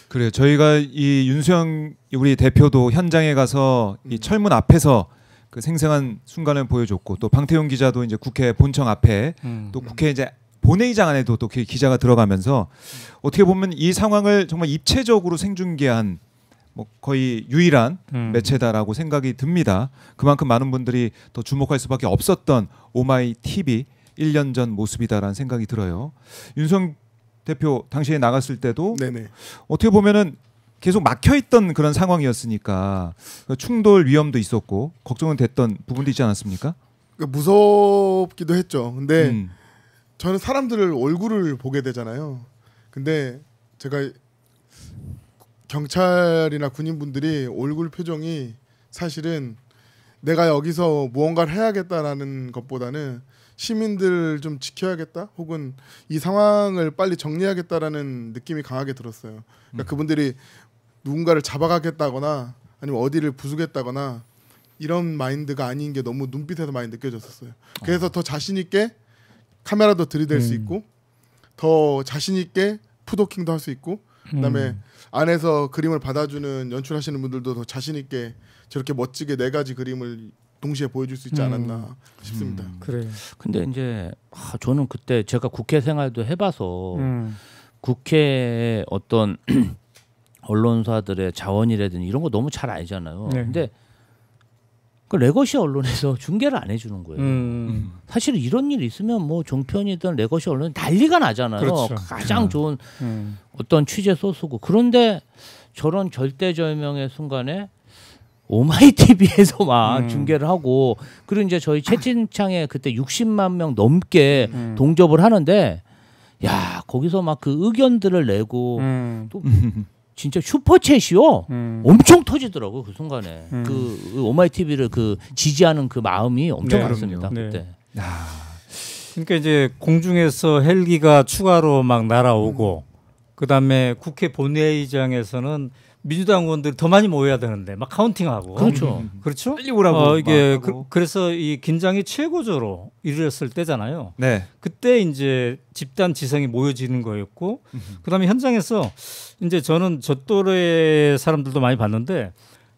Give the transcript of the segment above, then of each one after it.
그래요. 저희가 이 윤수영 우리 대표도 현장에 가서 이 철문 앞에서 그 생생한 순간을 보여줬고 또 방태용 기자도 이제 국회 본청 앞에 또 국회 이제 본회의장 안에도 또 기자가 들어가면서 어떻게 보면 이 상황을 정말 입체적으로 생중계한 뭐 거의 유일한 매체다라고 생각이 듭니다. 그만큼 많은 분들이 더 주목할 수밖에 없었던 오마이 TV 1년 전 모습이다라는 생각이 들어요. 윤수영 대표 당시에 나갔을 때도 네네. 어떻게 보면은 계속 막혀있던 그런 상황이었으니까 충돌 위험도 있었고 걱정은 됐던 부분도 있지 않았습니까? 그러니까 무섭기도 했죠. 근데 저는 사람들을 얼굴을 보게 되잖아요. 근데 제가 경찰이나 군인분들이 얼굴 표정이 사실은 내가 여기서 무언가를 해야겠다라는 것보다는 시민들 좀 지켜야겠다 혹은 이 상황을 빨리 정리하겠다라는 느낌이 강하게 들었어요. 그러니까 그분들이 누군가를 잡아가겠다거나 아니면 어디를 부수겠다거나 이런 마인드가 아닌 게 너무 눈빛에서 많이 느껴졌었어요. 그래서 더 자신 있게 카메라도 들이댈 수 있고 더 자신 있게 푸도킹도 할 수 있고 그다음에 안에서 그림을 받아주는 연출하시는 분들도 더 자신 있게 저렇게 멋지게 4가지 그림을 동시에 보여줄 수 있지 않았나 싶습니다. 그래. 근데 이제 저는 그때 제가 국회 생활도 해봐서 국회의 어떤 언론사들의 자원이라든지 이런 거 너무 잘 알잖아요. 네. 근데 그 레거시 언론에서 중계를 안 해주는 거예요. 사실 이런 일 있으면 뭐 종편이든 레거시 언론 난리가 나잖아요. 그렇죠. 가장 좋은 어떤 취재 소스고. 그런데 저런 절대절명의 순간에 오마이 TV에서 막 중계를 하고 그리고 이제 저희 채팅창에 그때 60만 명 넘게 동접을 하는데 야 거기서 막 그 의견들을 내고 또 진짜 슈퍼챗이요 엄청 터지더라고요 그 순간에 그 오마이 TV를 그 지지하는 그 마음이 엄청 많습니다. 네. 그때. 야. 그러니까 이제 공중에서 헬기가 추가로 막 날아오고 그다음에 국회 본회의장에서는 민주당 의원들이 더 많이 모여야 되는데 막 카운팅하고 그렇죠. 그렇죠? 빨리 오라고 이게 하고. 그래서 이 긴장이 최고조로 이르렀을 때잖아요. 네. 그때 이제 집단 지성이 모여지는 거였고 그다음에 현장에서 이제 저는 저 또래 사람들도 많이 봤는데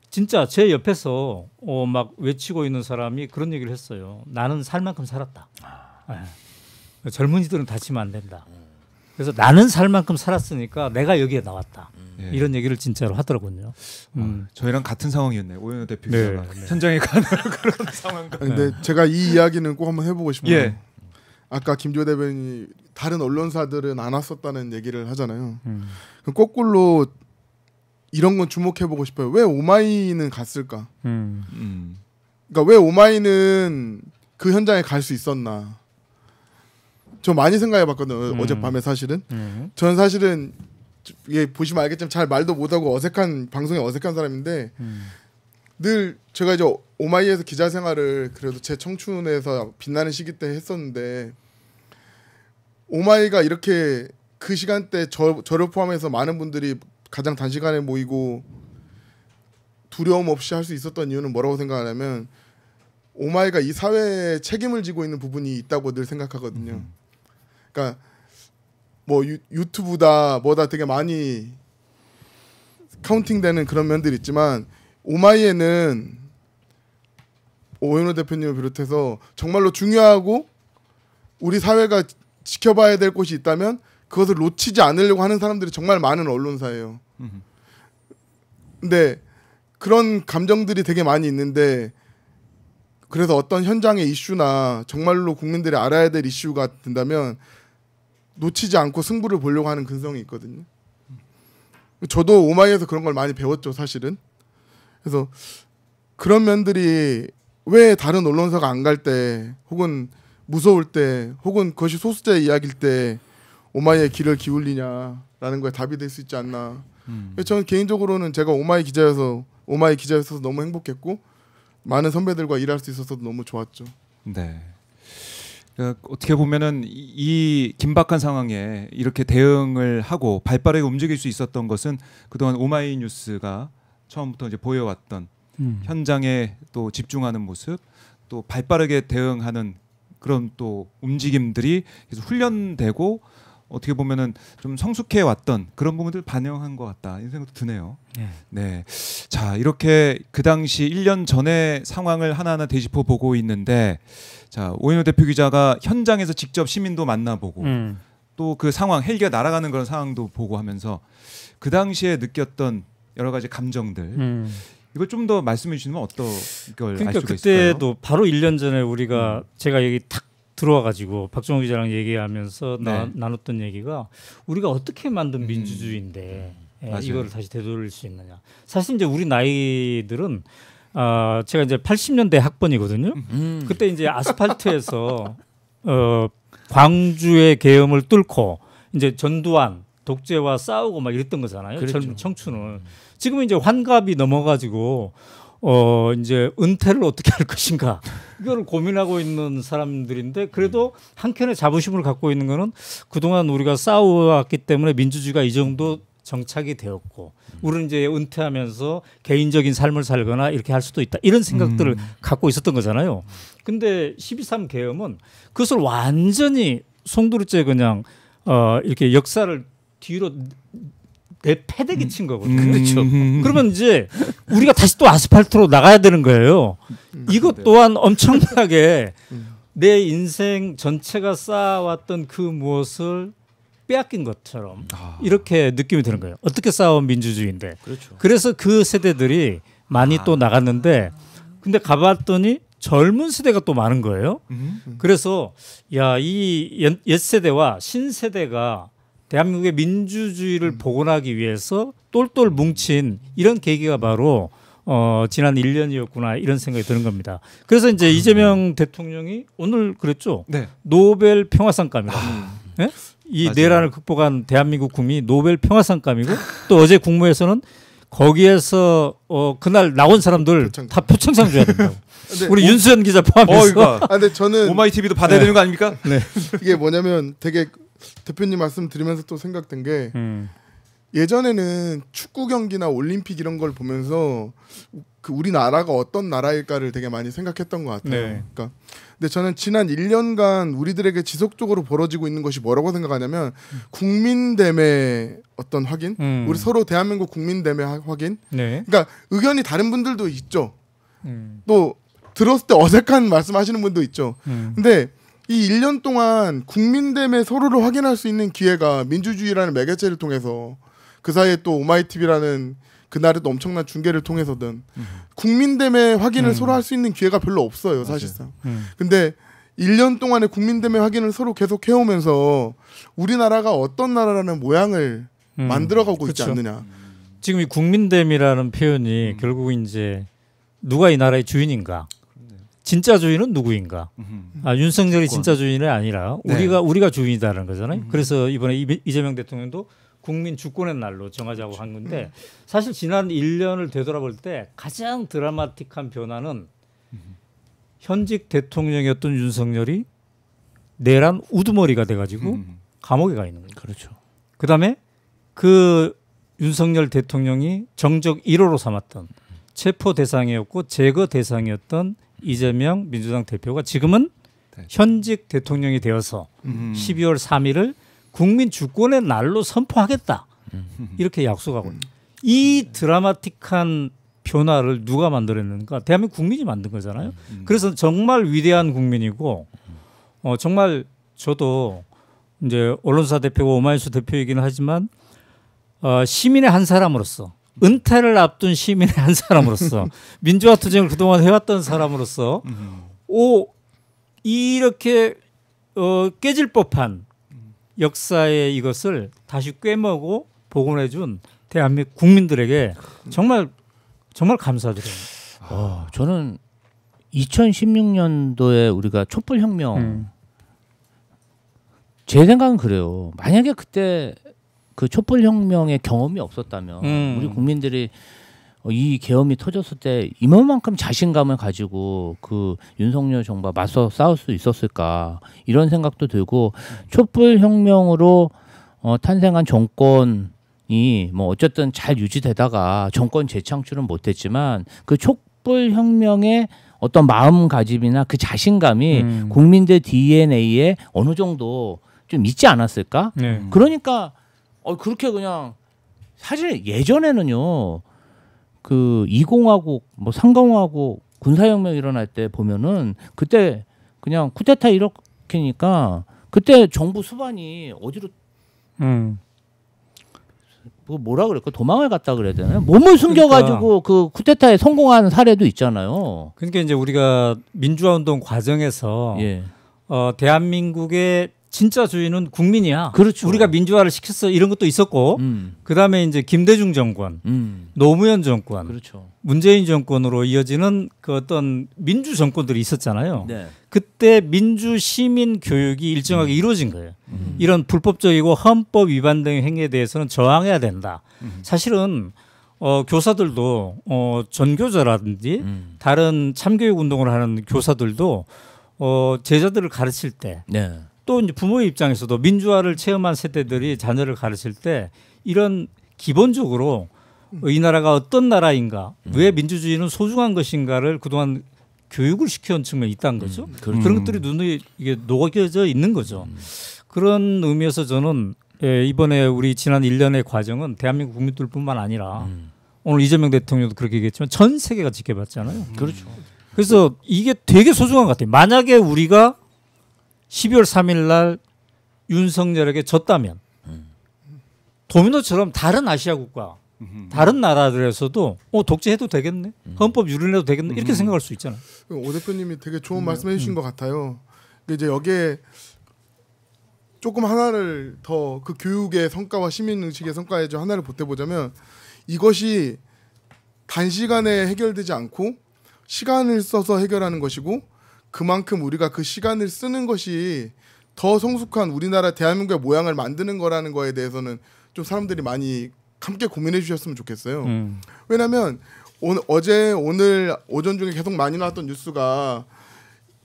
진짜 제 옆에서 막 외치고 있는 사람이 그런 얘기를 했어요. 나는 살 만큼 살았다. 젊은이들은 다치면 안 된다. 그래서 나는 살 만큼 살았으니까 내가 여기에 나왔다. 이런 얘기를 진짜로 하더라고요. 저희랑 같은 상황이었네요. 오연호 대표 기자가 현장에 가는 그런 상황과. 근데 제가 이 이야기는 꼭 한번 해보고 싶어요. 예. 아까 김조 대변인이 다른 언론사들은 안 왔었다는 얘기를 하잖아요. 그럼 거꾸로 이런 건 주목해보고 싶어요. 왜 오마이는 갔을까? 그러니까 왜 오마이는 그 현장에 갈 수 있었나? 저 많이 생각해봤거든요. 어젯밤에 사실은. 저는 사실은 이게 보시면 알겠지만 잘 말도 못하고 어색한 방송에 어색한 사람인데 늘 제가 이제 오마이에서 기자 생활을 그래도 제 청춘에서 빛나는 시기 때 했었는데 오마이가 이렇게 그 시간대 저를 포함해서 많은 분들이 가장 단시간에 모이고 두려움 없이 할 수 있었던 이유는 뭐라고 생각하냐면 오마이가 이 사회에 책임을 지고 있는 부분이 있다고 늘 생각하거든요. 그러니까 뭐 유튜브다 뭐다 되게 많이 카운팅되는 그런 면들이 있지만 오마이에는 오연호 대표님을 비롯해서 정말로 중요하고 우리 사회가 지켜봐야 될 곳이 있다면 그것을 놓치지 않으려고 하는 사람들이 정말 많은 언론사예요. 근데 그런 감정들이 되게 많이 있는데 그래서 어떤 현장의 이슈나 정말로 국민들이 알아야 될 이슈가 된다면 놓치지 않고 승부를 보려고 하는 근성이 있거든요. 저도 오마이에서 그런 걸 많이 배웠죠, 사실은. 그래서 그런 면들이 왜 다른 언론사가 안 갈 때 혹은 무서울 때 혹은 그것이 소수자의 이야기일 때 오마이의 귀를 기울이냐라는 거에 답이 될 수 있지 않나. 저는 개인적으로는 제가 오마이 기자여서 너무 행복했고 많은 선배들과 일할 수 있어서 너무 좋았죠. 네. 그러니까 어떻게 보면은 이 긴박한 상황에 이렇게 대응을 하고 발빠르게 움직일 수 있었던 것은 그동안 오마이뉴스가 처음부터 이제 보여왔던 현장에 또 집중하는 모습, 또 발빠르게 대응하는 그런 또 움직임들이 계속 훈련되고 어떻게 보면은 좀 성숙해 왔던 그런 부분들 반영한 것 같다 이런 생각도 드네요. 네. 자, 이렇게 그 당시 1년 전의 상황을 하나하나 되짚어 보고 있는데 자, 오인호 대표 기자가 현장에서 직접 시민도 만나보고 또 그 상황 헬기가 날아가는 그런 상황도 보고 하면서 그 당시에 느꼈던 여러 가지 감정들 이걸 좀 더 말씀해 주시면 어떤 걸 알 그러니까 수가 있을까요? 그때도 바로 1년 전에 우리가 제가 여기 탁 들어와가지고 박정호 기자랑 얘기하면서 네. 나눴던 얘기가 우리가 어떻게 만든 민주주의인데 맞아요. 이거를 다시 되돌릴 수 있느냐. 사실 이제 우리 나이들은 제가 이제 80년대 학번이거든요. 그때 이제 아스팔트에서 광주의 계엄을 뚫고 이제 전두환 독재와 싸우고 막 이랬던 거잖아요. 그렇죠. 젊은 청춘을. 지금은 이제 환갑이 넘어가지고 이제 은퇴를 어떻게 할 것인가 이거를 고민하고 있는 사람들인데 그래도 한켠에 자부심을 갖고 있는 거는 그동안 우리가 싸워왔기 때문에 민주주의가 이 정도 정착이 되었고 우리는 이제 은퇴하면서 개인적인 삶을 살거나 이렇게 할 수도 있다 이런 생각들을 갖고 있었던 거잖아요. 근데 12.3 계엄은 그것을 완전히 송두리째 그냥 이렇게 역사를 뒤로 내 패대기 친 거거든요. 그렇죠. 그러면 이제 우리가 다시 또 아스팔트로 나가야 되는 거예요. 이것 또한 엄청나게 내 인생 전체가 쌓아왔던 그 무엇을 빼앗긴 것처럼 이렇게 느낌이 드는 거예요. 어떻게 쌓아온 민주주의인데. 그렇죠. 그래서 그 세대들이 많이 또 나갔는데 근데 가봤더니 젊은 세대가 또 많은 거예요. 그래서 야, 이 옛 세대와 신세대가 대한민국의 민주주의를 복원하기 위해서 똘똘 뭉친 이런 계기가 바로 지난 1년이었구나 이런 생각이 드는 겁니다. 그래서 이제 이재명 대통령이 오늘 그랬죠. 네. 노벨 평화상감이라고. 네? 이 맞아요. 내란을 극복한 대한민국 국민이 노벨 평화상감이고 또 어제 국무에서는 거기에서 그날 나온 사람들 표창장. 다 표창장 줘야 된다고. 근데 우리 윤수현 기자 포함해서. 이거 근데 저는 오마이 TV도 받아야 되는 거 아닙니까? 이게 뭐냐면 되게 대표님 말씀 드리면서 또 생각된 게 예전에는 축구 경기나 올림픽 이런 걸 보면서 그 우리나라가 어떤 나라일까를 되게 많이 생각했던 것 같아요. 네. 그러니까 근데 저는 지난 1년간 우리들에게 지속적으로 벌어지고 있는 것이 뭐라고 생각하냐면 국민됨의 어떤 확인, 우리 서로 대한민국 국민됨의 확인. 네. 그러니까 의견이 다른 분들도 있죠. 또 들었을 때 어색한 말씀하시는 분도 있죠. 근데 이 1년 동안 국민됨의 서로를 확인할 수 있는 기회가 민주주의라는 매개체를 통해서 그 사이에 또 오마이TV라는 그날에도 엄청난 중계를 통해서든 국민됨의 확인을 서로 할 수 있는 기회가 별로 없어요, 사실상. 근데 1년 동안의 국민됨의 확인을 서로 계속 해오면서 우리나라가 어떤 나라라는 모양을 만들어가고 있지 그렇죠. 않느냐. 지금 이 국민됨이라는 표현이 결국 이제 누가 이 나라의 주인인가? 진짜 주인은 누구인가? 윤석열이 진짜 주인이 아니라 네. 우리가 주인이다라는 거잖아요. 그래서 이번에 이재명 대통령도 국민 주권의 날로 정하자고 한 건데 사실 지난 1년을 되돌아볼 때 가장 드라마틱한 변화는 현직 대통령이었던 윤석열이 내란 우두머리가 돼가지고 감옥에 가 있는 거예요. 그렇죠. 그다음에 그 윤석열 대통령이 정적 1호로 삼았던 체포 대상이었고 제거 대상이었던 이재명 민주당 대표가 지금은 현직 대통령이 되어서 12월 3일을 국민 주권의 날로 선포하겠다. 이렇게 약속하고 있는. 이 드라마틱한 변화를 누가 만들었는가? 대한민국 국민이 만든 거잖아요. 그래서 정말 위대한 국민이고 정말 저도 이제 언론사 대표고 오마이뉴스 대표이기는 하지만 시민의 한 사람으로서 은퇴를 앞둔 시민의 한 사람으로서 민주화 투쟁을 그동안 해왔던 사람으로서 이렇게 깨질 법한 역사의 이것을 다시 꿰매고 복원해준 대한민국 국민들에게 정말 감사드립니다. 저는 2016년도에 우리가 촛불혁명 제 생각은 그래요. 만약에 그때 그 촛불혁명의 경험이 없었다면 우리 국민들이 이 계엄이 터졌을 때 이만큼 자신감을 가지고 그 윤석열 정부와 맞서 싸울 수 있었을까 이런 생각도 들고 촛불혁명으로 탄생한 정권이 뭐 어쨌든 잘 유지되다가 정권 재창출은 못했지만 그 촛불혁명의 어떤 마음가짐이나 그 자신감이 국민들 DNA에 어느 정도 좀 있지 않았을까? 네. 그러니까 그렇게 그냥 사실 예전에는요 그 20하고 뭐 30하고 군사혁명 일어날 때 보면은 그때 그냥 쿠데타 이렇게니까 그때 정부 수반이 어디로 뭐라 그럴까 도망을 갔다 그래야 되나요? 몸을 숨겨가지고 그 쿠데타에 성공한 사례도 있잖아요. 그러니까 이제 우리가 민주화 운동 과정에서 예. 대한민국의 진짜 주인은 국민이야. 그렇죠. 우리가 민주화를 시켰어 이런 것도 있었고 그다음에 이제 김대중 정권, 노무현 정권, 그렇죠. 문재인 정권으로 이어지는 그 어떤 민주 정권들이 있었잖아요. 네. 그때 민주 시민 교육이 일정하게 이루어진 거예요. 이런 불법적이고 헌법 위반 등의 행위에 대해서는 저항해야 된다. 사실은 교사들도 전교조라든지 다른 참교육 운동을 하는 교사들도 제자들을 가르칠 때 네. 또 이제 부모의 입장에서도 민주화를 체험한 세대들이 자녀를 가르칠 때 이런 기본적으로 이 나라가 어떤 나라인가, 왜 민주주의는 소중한 것인가를 그동안 교육을 시켜온 측면이 있다는 거죠. 그런 것들이 눈에 이게 녹여져 있는 거죠. 그런 의미에서 저는 이번에 우리 지난 1년의 과정은 대한민국 국민들뿐만 아니라 오늘 이재명 대통령도 그렇게 얘기했지만 전 세계가 지켜봤잖아요. 그렇죠. 그래서 이게 되게 소중한 것 같아요. 만약에 우리가 12월 3일 날 윤석열에게 졌다면 도미노처럼 다른 아시아 국가, 다른 나라들에서도 독재해도 되겠네, 헌법 유린해도 되겠네 이렇게 생각할 수 있잖아요. 오 대표님이 되게 좋은 말씀해 주신 것 같아요. 근데 이제 여기에 조금 하나를 더 그 교육의 성과와 시민의식의 성과에 좀 하나를 보태보자면 이것이 단시간에 해결되지 않고 시간을 써서 해결하는 것이고 그만큼 우리가 그 시간을 쓰는 것이 더 성숙한 우리나라 대한민국의 모양을 만드는 거라는 거에 대해서는 좀 사람들이 많이 함께 고민해 주셨으면 좋겠어요. 왜냐하면 오늘 오전 중에 계속 많이 나왔던 뉴스가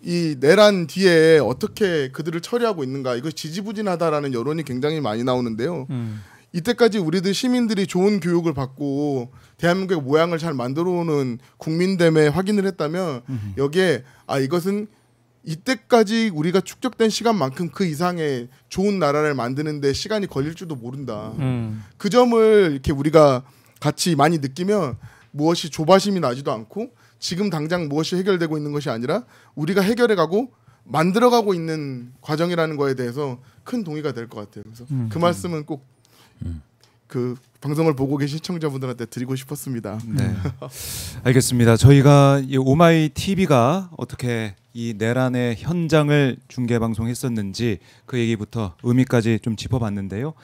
이 내란 뒤에 어떻게 그들을 처리하고 있는가, 이거 지지부진하다라는 여론이 굉장히 많이 나오는데요. 이때까지 우리들 시민들이 좋은 교육을 받고 대한민국의 모양을 잘 만들어오는 국민됨에 확인을 했다면 여기에 이것은 이때까지 우리가 축적된 시간만큼 그 이상의 좋은 나라를 만드는데 시간이 걸릴지도 모른다. 그 점을 이렇게 우리가 같이 많이 느끼면 무엇이 조바심이 나지도 않고 지금 당장 무엇이 해결되고 있는 것이 아니라 우리가 해결해가고 만들어가고 있는 과정이라는 거에 대해서 큰 동의가 될 것 같아요. 그래서 그 말씀은 꼭 그 방송을 보고 계신 시청자분들한테 드리고 싶었습니다. 네, 알겠습니다. 저희가 이 오마이 TV가 어떻게 이 내란의 현장을 중계 방송했었는지 그 얘기부터 의미까지 좀 짚어봤는데요.